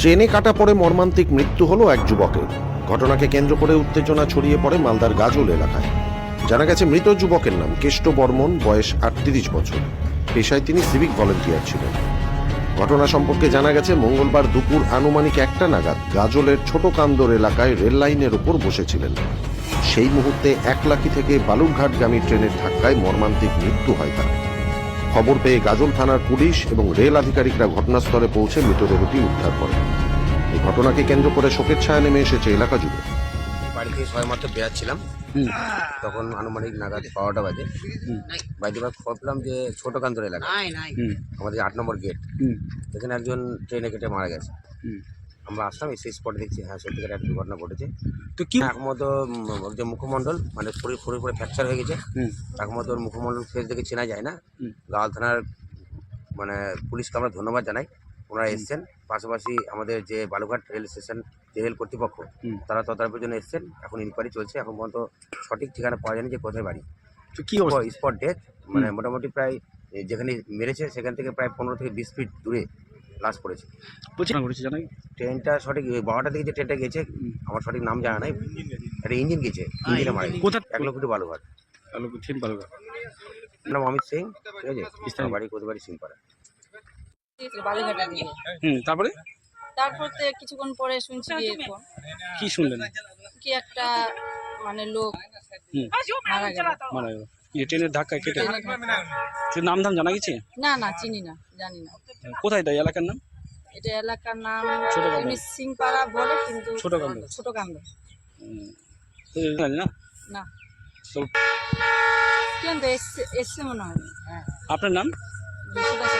ট্রেনে কাটা পড়ে মর্মান্তিক মৃত্যু হলো এক যুবকের। ঘটনাকে কেন্দ্র করে উত্তেজনা ছড়িয়ে পড়ে মালদার গাজল এলাকায়। জানা গেছে মৃত যুবকের নাম কেষ্ট বর্মন, বয়স 38 বছর। পেশায় তিনি সিভিক ভলেন্টিয়ার ছিলেন। ঘটনা সম্পর্কে জানা গেছে মঙ্গলবার দুপুর আনুমানিক 1টা নাগাদ গাজলের ছোট কান্দর এলাকায় রেল লাইনের উপর বসেছিলেন। সেই মুহূর্তে একলাখি থেকে বালুরঘাটগামী ট্রেনের ধাক্কায় মর্মান্তিক মৃত্যু হয় তার। খবর পেয়ে গাজল থানার পুলিশ এবং রেল আধিকারিকরা ঘটনাস্থলে পৌঁছে মৃতদেহটি উদ্ধার করেন। এই ঘটনাকে কেন্দ্র করে শোকের ছায়া নেমে এসেছে এলাকা জুড়ে। বাড়ি থেকে সবাই মাত্র বেরাচ্ছিলাম, তখন আনুমানিক নাগাদ 12টা বাজে। বাড়িতে খবর পেলাম যে ছোট কান্দর এলাকা, আমাদের 8 নম্বর গেট, এখানে একজন ট্রেনে কেটে মারা গেছে। আমরা আসলাম, সেই স্পটে দেখছি হ্যাঁ সত্যিকার একটা দুর্ঘটনা ঘটেছে। তো কি একমতো যে মুখমণ্ডল মানে শরীর পুরো ফ্র্যাকচার হয়ে গেছে, একমতো মুখমণ্ডল ফেস দেখে চেনা যায় না। গাজল থানার মানে পুলিশকে আমরা ধন্যবাদ জানাই, ওনারা এসছেন। পাশাপাশি আমাদের যে বালুঘাট রেল স্টেশন যে রেল কর্তৃপক্ষ, তারা তদারকির জন্য এসছেন। এখন ইনকোয়ারি চলছে, এখন পর্যন্ত সঠিক ঠিকানা পাওয়া যায়নি যে কোথায় বাড়ি। তো কি স্পট ডেথ, মানে মোটামুটি প্রায় যেখানে মেরেছে সেখান থেকে প্রায় 15 থেকে 20 ফিট দূরে লাশ পড়েছে। ট্রেনটা সঠিক 12টার দিকে যে ট্রেনটা গেছে, আমার সঠিক নাম জানা নাই, একটা ইঞ্জিন গেছে, ইঞ্জিনে মারা গেছে। 1 লক্ষ বালুঘাট। নাম অমিত সিং, ঠিক আছে, বাড়ি কোতবাড়ি সিংপাড়া। বালুঘাটা দিয়ে তারপরে তারপর তো কিছুক্ষণ পরে শুনছি যে কি শুনলেন? কি একটা মানে লোক মারা গেল ট্রেনের ধাক্কায় কেটে। ট্রেনে ধাক্কা। সে নাম ধাম জানা গেছে? না চিনি না, জানি না। কোথায় তাই এলাকার নাম? এটা এলাকার নাম ছোটকান্দা। এমনি সিংপাড়া বলে, কিন্তু ছোটকান্দা। ছোটকান্দা জানি না। না তো কিন্তু এসছে মনে হয়। আপনার নাম? বিশুদাস